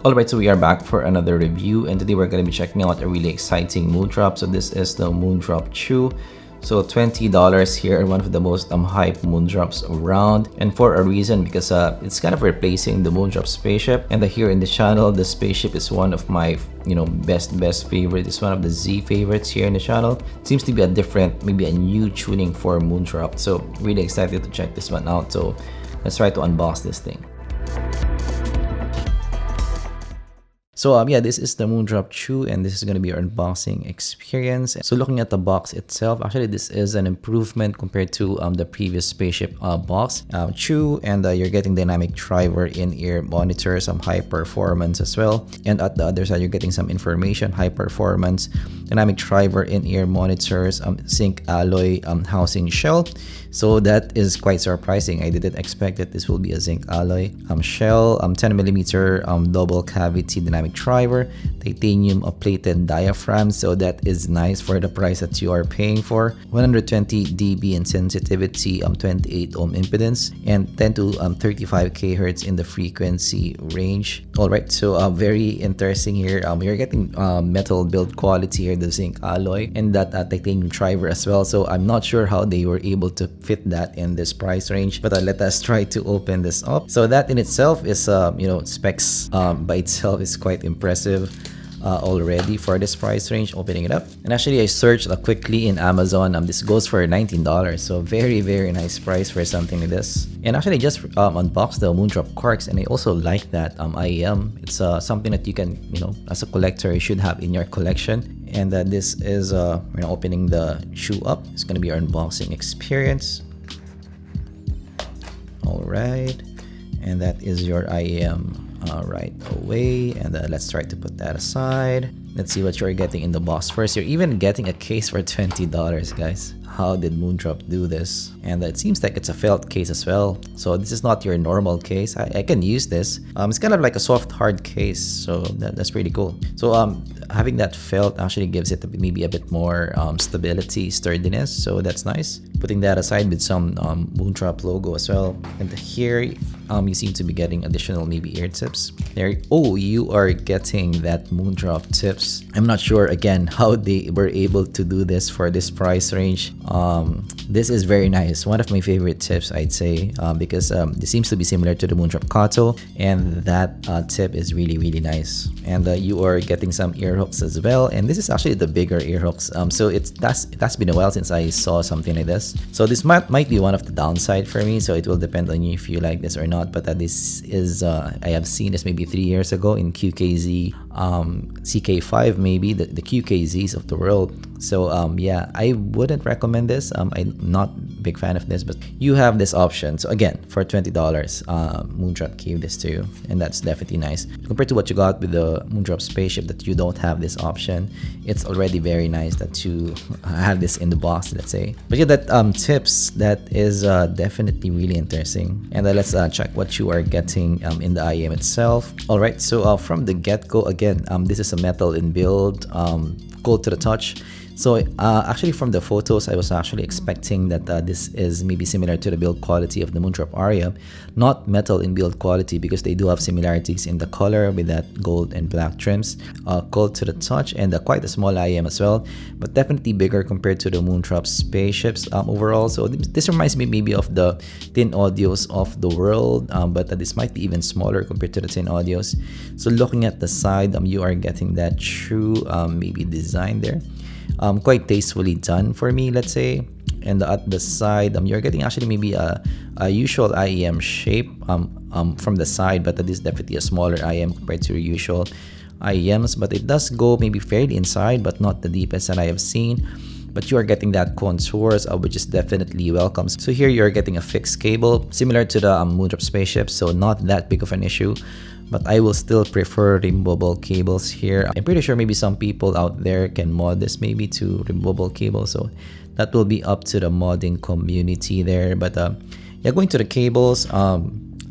Alright, so we are back for another review, and today we're going to be checking out a really exciting Moondrop. So this is the Moondrop Chu. So $20 here, one of the most hype Moondrops around, and for a reason, because it's kind of replacing the Moondrop Spaceship. And here in the channel, the Spaceship is one of my best favorite. It's one of the Z favorites here in the channel. It seems to be a different, maybe a new tuning for Moondrop. So really excited to check this one out. So let's try to unbox this thing. So yeah, this is the Moondrop Chu, and this is going to be our unboxing experience. So looking at the box itself, actually this is an improvement compared to the previous Spaceship box. Chu, and you're getting dynamic driver in-ear monitor, some high performance as well. And at the other side, you're getting some information, high performance, dynamic driver in-ear monitors, zinc alloy housing shell. So that is quite surprising. I didn't expect that this will be a zinc alloy shell, 10mm double cavity dynamic driver, titanium plated diaphragm. So that is nice for the price that you are paying for. 120 dB in sensitivity, 28 ohm impedance, and 10 to 35 kHz in the frequency range. Alright, so very interesting here. You're getting metal build quality here, the zinc alloy, and that titanium driver as well. So I'm not sure how they were able to fit that in this price range, but let us try to open this up. So that in itself is specs by itself is quite impressive already for this price range. Opening it up, and actually I searched quickly in Amazon. This goes for $19, so very nice price for something like this. And actually I just unboxed the Moondrop corks, and I also like that IEM. It's something that you can, as a collector, you should have in your collection. And this is we're opening the shoe up. It's gonna be our unboxing experience. All right, and that is your IEM right away. And let's try to put that aside. Let's see what you're getting in the box. First, you're even getting a case for $20, guys. How did Moondrop do this? And it seems like it's a felt case as well. So this is not your normal case. I can use this. It's kind of like a soft hard case, so that's pretty cool. So having that felt actually gives it maybe a bit more stability, sturdiness, so that's nice. Putting that aside with some Moondrop logo as well. And here you seem to be getting additional maybe ear tips. There, oh, you are getting that Moondrop tips. I'm not sure again how they were able to do this for this price range. This is very nice. One of my favorite tips, I'd say, because this seems to be similar to the Moondrop Kato, and that tip is really nice. And you are getting some ear hooks as well, and this is actually the bigger ear hooks. So that's been a while since I saw something like this. So this might be one of the downside for me. So it will depend on you if you like this or not. But this is I have seen this maybe 3 years ago in QKZ, CK5 maybe, the QKZs of the world. So yeah, I wouldn't recommend this. I'm not a big fan of this, but you have this option. So again, for $20, Moondrop gave this to you, and that's definitely nice compared to what you got with the Moondrop Spaceship, that you don't have this option. It's already very nice that you have this in the box, let's say. But yeah, that tips, that is definitely really interesting. And let's check what you are getting in the IEM itself. All right, so from the get-go, again, this is a metal in build, cold to the touch. So actually from the photos, I was actually expecting that this is maybe similar to the build quality of the Moondrop Aria, not metal in build quality, because they do have similarities in the color with that gold and black trims. Cold to the touch, and quite a small IEM as well, but definitely bigger compared to the Moondrop Spaceships overall. So this reminds me maybe of the Tin Audios of the world, but this might be even smaller compared to the Tin Audios. So looking at the side, you are getting that true maybe design there. Quite tastefully done for me, let's say. And at the side, you're getting actually maybe a usual IEM shape from the side, but that is definitely a smaller IEM compared to your usual IEMs. But it does go maybe fairly inside, but not the deepest that I have seen. But you are getting that contours, which is definitely welcome. So here you're getting a fixed cable, similar to the Moondrop Spaceship, so not that big of an issue. But I will still prefer removable cables here. I'm pretty sure maybe some people out there can mod this maybe to removable cables, so that will be up to the modding community there. But yeah, going to the cables, I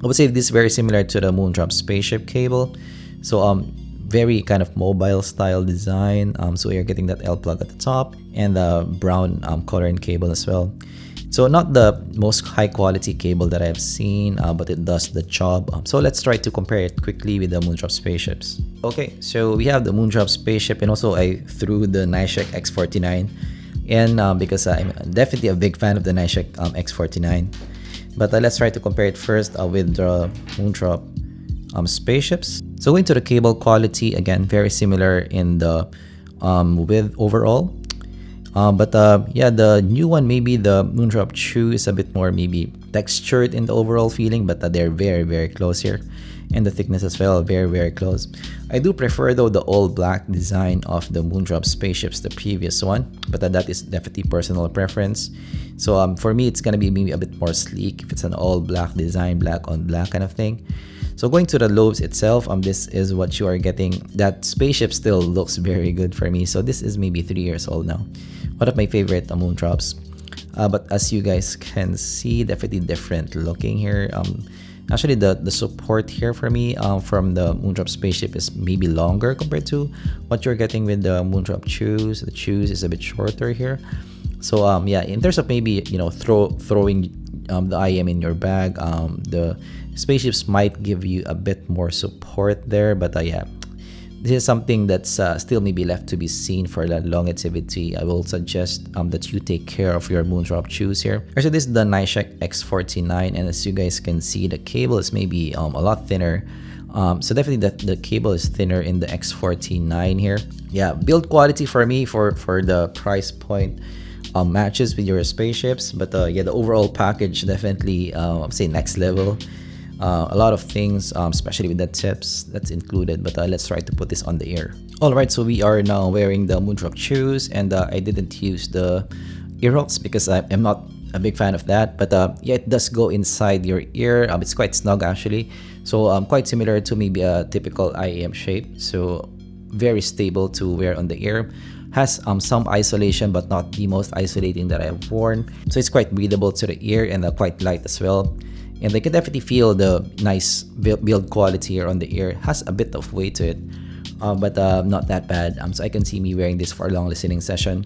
would say this is very similar to the Moondrop Spaceship cable. So very kind of mobile style design. So you're getting that L plug at the top, and the brown color and cable as well. So not the most high quality cable that I've seen, but it does the job. So let's try to compare it quickly with the Moondrop Spaceships. Okay, so we have the Moondrop Spaceship, and also I threw the Nishek X49 in because I'm definitely a big fan of the Nishek X49. But let's try to compare it first with the Moondrop Spaceships. So going to the cable quality, again, very similar in the width overall. But yeah, the new one, maybe the Moondrop Chu, is a bit more maybe textured in the overall feeling, but they're very close here. And the thickness as well, very close. I do prefer though the all black design of the Moondrop Spaceships, the previous one, but that is definitely personal preference. So for me, it's gonna be maybe a bit more sleek if it's an all black design, black on black kind of thing. So going to the lobes itself, this is what you are getting. That Spaceship still looks very good for me. So this is maybe 3 years old now. One of my favorite Moondrops. But as you guys can see, definitely different looking here. Actually, the support here for me from the Moondrop Spaceship is maybe longer compared to what you're getting with the Moondrop Chus. The Chus is a bit shorter here. So yeah, in terms of maybe, you know, throwing the IEM in your bag, the Spaceships might give you a bit more support there. But yeah, this is something that's still maybe left to be seen for the longevity. I will suggest that you take care of your Moondrop Chus here. So this is the Nishek X49, and as you guys can see, the cable is maybe a lot thinner. So definitely the cable is thinner in the X49 here. Yeah, build quality for me for the price point matches with your Spaceships. But yeah, the overall package definitely I'm saying next level. A lot of things, especially with the tips that's included. But let's try to put this on the ear. Alright, so we are now wearing the Moondrop Chus, and I didn't use the ear hooks because I'm not a big fan of that. But yeah, it does go inside your ear. It's quite snug actually. So quite similar to maybe a typical IEM shape. So very stable to wear on the ear. Has some isolation, but not the most isolating that I've worn. So it's quite breathable to the ear, and quite light as well. And I can definitely feel the nice build quality here on the ear. Has a bit of weight to it, but not that bad. So I can see me wearing this for a long listening session.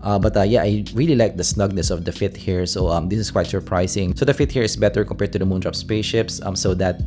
But yeah, I really like the snugness of the fit here. So this is quite surprising. So the fit here is better compared to the Moondrop Spaceships. So that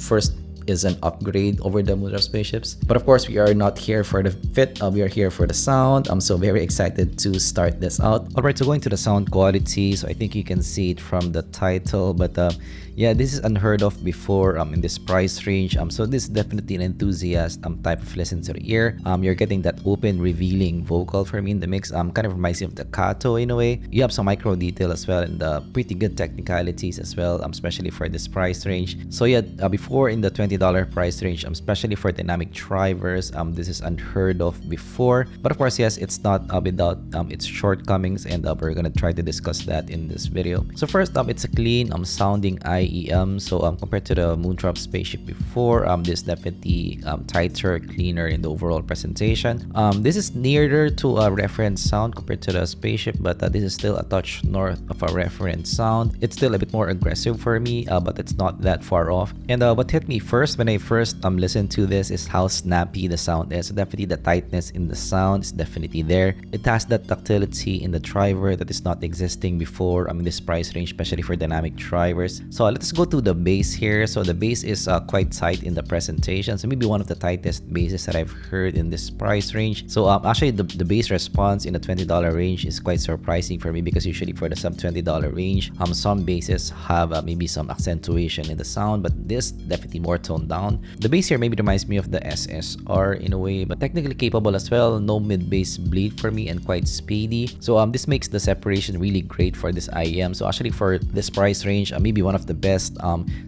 first is an upgrade over the Moondrop Spaceships. But of course, we are not here for the fit. We are here for the sound. I'm so very excited to start this out. Alright, so going to the sound quality. So I think you can see it from the title. But yeah, this is unheard of before in this price range. So this is definitely an enthusiast type of listen to the ear. You're getting that open, revealing vocal for me in the mix. Kind of reminds me of the Kato in a way. You have some micro detail as well, and pretty good technicalities as well, especially for this price range. So yeah, before in the $20 price range, especially for dynamic drivers, this is unheard of before. But of course, yes, it's not without its shortcomings, and we're gonna try to discuss that in this video. So first, it's a clean sounding IEM. So compared to the Moondrop Spaceship before, this definitely tighter, cleaner in the overall presentation. This is nearer to a reference sound compared to the Spaceship, but this is still a touch north of a reference sound. It's still a bit more aggressive for me, but it's not that far off. And what hit me first when I first listened to this is how snappy the sound is. So definitely the tightness in the sound is definitely there. It has that ductility in the driver that is not existing before in this price range, especially for dynamic drivers. So let's go to the bass here. So the bass is quite tight in the presentation. So maybe one of the tightest basses that I've heard in this price range. So actually the bass response in the $20 range is quite surprising for me, because usually for the sub $20 range, some basses have maybe some accentuation in the sound, but this definitely more toned down. The bass here maybe reminds me of the SSR in a way, but technically capable as well. No mid-bass bleed for me, and quite speedy. So this makes the separation really great for this IEM. So actually for this price range, maybe one of the best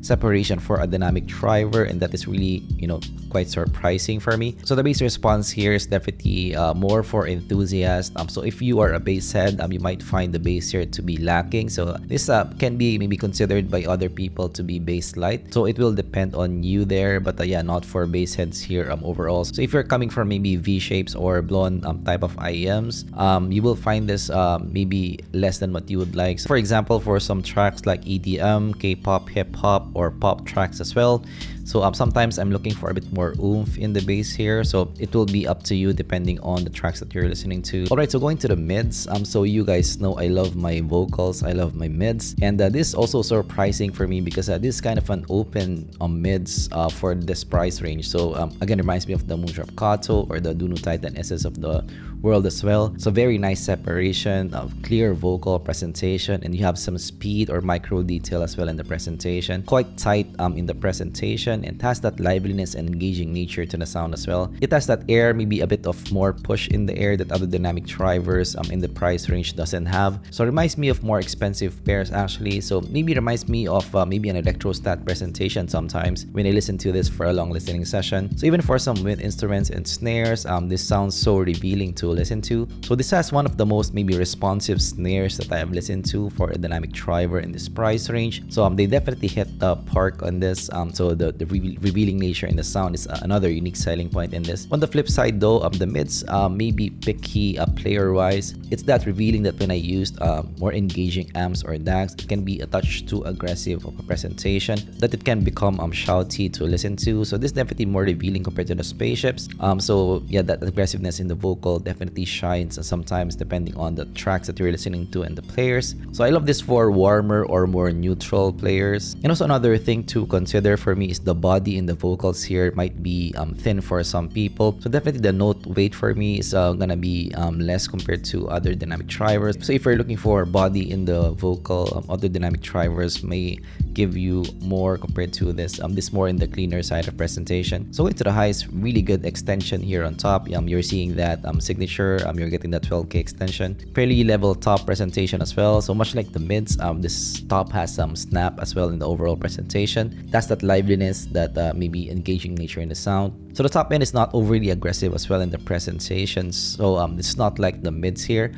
separation for a dynamic driver, and that is really, you know, quite surprising for me. So the bass response here is definitely more for enthusiasts. So if you are a bass head, you might find the bass here to be lacking. So this can be maybe considered by other people to be bass light. So it will depend on you there, but yeah, not for bass heads here overall. So if you're coming from maybe V shapes or blown type of IEMs, you will find this maybe less than what you would like. So for example, for some tracks like EDM, K-pop, hip-hop, or pop tracks as well, So sometimes I'm looking for a bit more oomph in the bass here. So it will be up to you depending on the tracks that you're listening to. Alright, so going to the mids. So you guys know I love my vocals, I love my mids, and this is also surprising for me because this is kind of an open mids for this price range. So again, reminds me of the Moondrop Kato or the Dunu Titan SS of the world as well. So very nice separation of clear vocal presentation, and you have some speed or micro detail as well in the presentation. Quite tight in the presentation, and has that liveliness and engaging nature to the sound as well. It has that air, maybe a bit of more push in the air that other dynamic drivers in the price range doesn't have. So it reminds me of more expensive pairs actually. So maybe reminds me of maybe an electrostat presentation sometimes when I listen to this for a long listening session. So even for some wind instruments and snares, this sounds so revealing to listen to. So this has one of the most maybe responsive snares that I have listened to for a dynamic driver in this price range. So they definitely hit the park on this. So the revealing nature in the sound is another unique selling point in this. On the flip side though, the mids may be picky player wise. It's that revealing that when I used more engaging amps or DACs, it can be a touch too aggressive of a presentation that it can become shouty to listen to. So this is definitely more revealing compared to the Spaceships. So yeah, that aggressiveness in the vocal definitely shines sometimes depending on the tracks that you're listening to and the players. So I love this for warmer or more neutral players. And also another thing to consider for me is the body in the vocals here might be thin for some people. So definitely the note weight for me is gonna be less compared to other dynamic drivers. So if you're looking for body in the vocal, other dynamic drivers may give you more compared to this. This more in the cleaner side of presentation. So going to the highs, really good extension here on top. You're seeing that signature. You're getting that 12K extension. Fairly level top presentation as well. So much like the mids, this top has some snap as well in the overall presentation. That's that liveliness, that maybe engaging nature in the sound. So the top end is not overly aggressive as well in the presentation. So it's not like the mids here.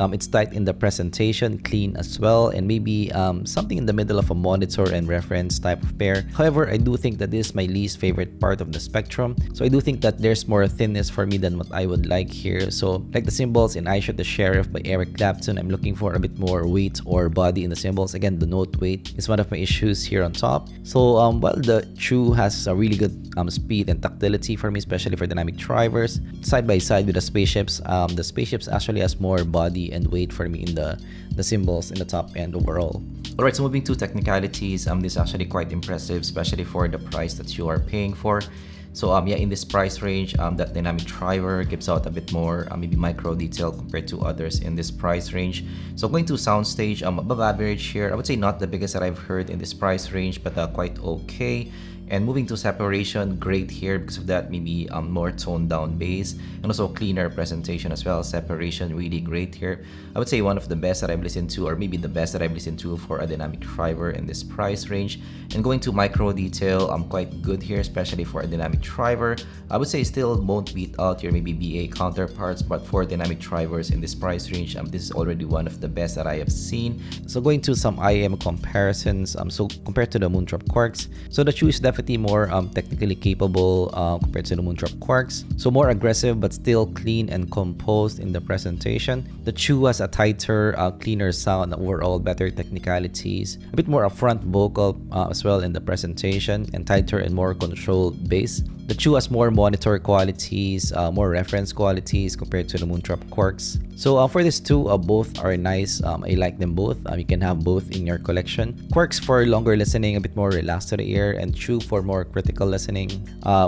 It's tight in the presentation, clean as well, and maybe something in the middle of a monitor and reference type of pair. However, I do think that this is my least favorite part of the spectrum. So I do think that there's more thinness for me than what I would like here. So like the cymbals in I Shot the Sheriff by Eric Clapton, I'm looking for a bit more weight or body in the cymbals. Again, the note weight is one of my issues here on top. So while the Chu has a really good speed and tactility for me, especially for dynamic drivers, side by side with the Spaceships actually has more body and weight for me in the cymbals in the top end overall. Alright, so moving to technicalities, this is actually quite impressive, especially for the price that you are paying for. So yeah, in this price range, that dynamic driver gives out a bit more maybe micro detail compared to others in this price range. So going to soundstage, above average here. I would say not the biggest that I've heard in this price range, but quite okay. And moving to separation, great here because of that, maybe more toned down bass and also cleaner presentation as well. Separation really great here. I would say one of the best that I've listened to, or maybe the best that I've listened to for a dynamic driver in this price range. And going to micro detail, quite good here, especially for a dynamic driver. I would say still won't beat out your maybe BA counterparts, but for dynamic drivers in this price range, this is already one of the best that I have seen. So going to some IEM comparisons, so compared to the Moondrop Quarks, so the Chu is definitely more technically capable compared to the Moondrop Quarks. So more aggressive but still clean and composed in the presentation. The Chu has a tighter, cleaner sound, overall better technicalities, a bit more upfront vocal as well in the presentation, and tighter and more controlled bass. The Chu has more monitor qualities, more reference qualities compared to the Moondrop Quarks. So for these two, both are nice. I like them both. You can have both in your collection. Quarks for longer listening, a bit more relaxed to the ear, and Chu for more critical listening,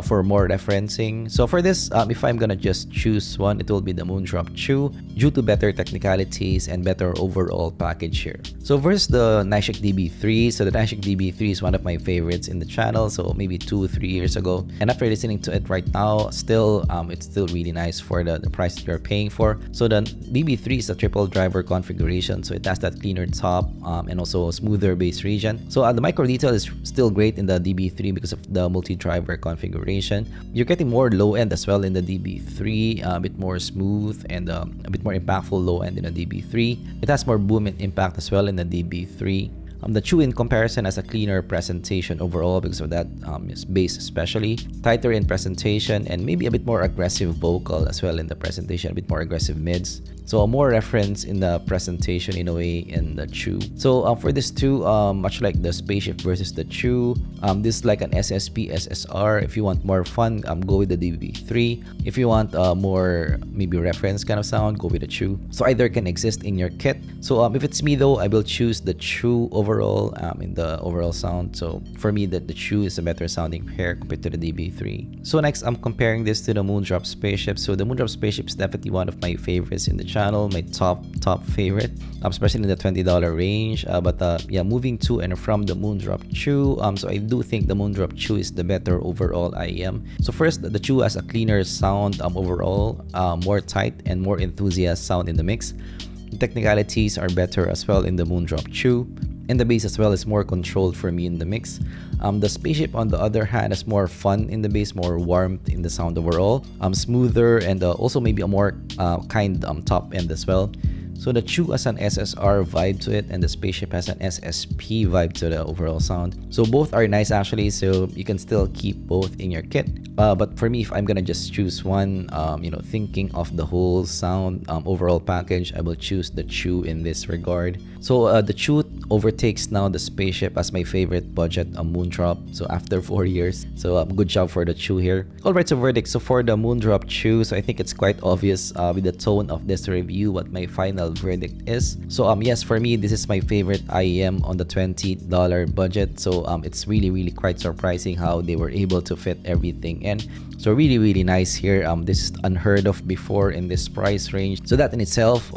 for more referencing. So for this, if I'm gonna just choose one, it will be the Moondrop Chu due to better technicalities and better overall package here. So versus the Nishik DB3, so the Nishik DB3 is one of my favorites in the channel. So maybe 2-3 years ago, and after listening to it right now, still it's still really nice for the price that you're paying for. So the DB3 is a triple driver configuration, so it has that cleaner top and also smoother bass region. So the micro detail is still great in the DB3 because of the multi-driver configuration. You're getting more low end as well in the DB3, a bit more smooth and a bit more impactful low end in the DB3. It has more boom and impact as well in the DB3. The Chu in comparison has a cleaner presentation overall because of that bass especially, tighter in presentation, and maybe a bit more aggressive vocal as well in the presentation, a bit more aggressive mids. So more reference in the presentation in a way in the Chu. So for this two, much like the Spaceship versus the Chu, this is like an SSP SSR. If you want more fun, go with the DB3. If you want more maybe reference kind of sound, go with the Chu. So either can exist in your kit. So if it's me though, I will choose the Chu overall in the overall sound. So for me, the Chu is a better sounding pair compared to the DB3. So next, I'm comparing this to the Moondrop Spaceship. So the Moondrop Spaceship is definitely one of my favorites in the channel, my top favorite, especially in the $20 range. Yeah, moving to and from the Moondrop Chu, so I do think the Moondrop Chu is the better overall IEM. So first, the Chu has a cleaner sound overall, more tight and more enthusiast sound in the mix. The technicalities are better as well in the Moondrop Chu, and the bass as well is more controlled for me in the mix. The Spaceship on the other hand is more fun in the bass, more warmth in the sound overall, smoother, and also maybe a more kind top end as well. So the Chu has an SSR vibe to it, and the Spaceship has an SSP vibe to the overall sound. So both are nice actually, so you can still keep both in your kit. But for me, if I'm gonna just choose one, thinking of the whole sound overall package, I will choose the Chu in this regard. So the Chu overtakes now the Spaceship as my favorite budget Moondrop. So after 4 years, so good job for the Chu here. Alright, so verdict. So for the Moondrop Chu, so I think it's quite obvious with the tone of this review what my final verdict is. So yes, for me, this is my favorite IEM on the $20 budget. So it's really quite surprising how they were able to fit everything in. So really nice here. This is unheard of before in this price range. So that in itself,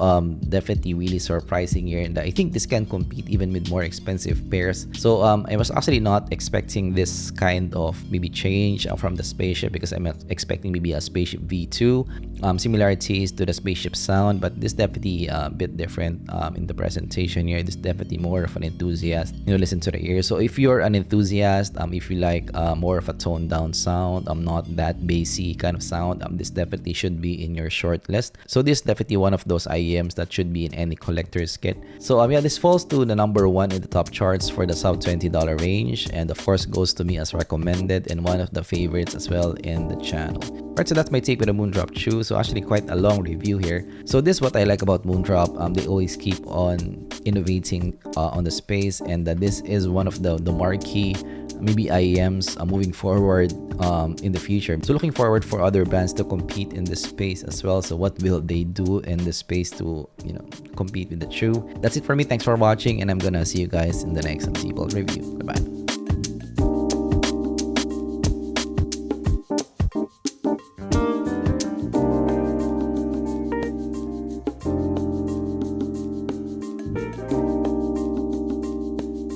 definitely really surprising here. And I think this can compete even with more expensive pairs. So I was actually not expecting this kind of maybe change from the Spaceship, because I'm expecting maybe a Spaceship V2, similarities to the Spaceship sound, but this definitely a bit different in the presentation here. This definitely more of an enthusiast, listen to the ear. So if you're an enthusiast, if you like more of a toned down sound, not that bassy kind of sound, this definitely should be in your short list. So this is definitely one of those IEMs that should be in any collector's kit. So yeah, this falls to the number 1 in the top charts for the sub $20 range, and of course goes to me as recommended and one of the favorites as well in the channel. Alright, so that's my take with the Moondrop Chu. So actually quite a long review here. So this is what I like about Moondrop. They always keep on innovating on the space, and this is one of the marquee maybe IEMs moving forward in the future. So looking forward for other bands to compete in this space as well. So what will they do in this space to compete with the Chu? That's it for me. Thanks for watching, and I'm gonna see you guys in the next zpolt review. Bye bye.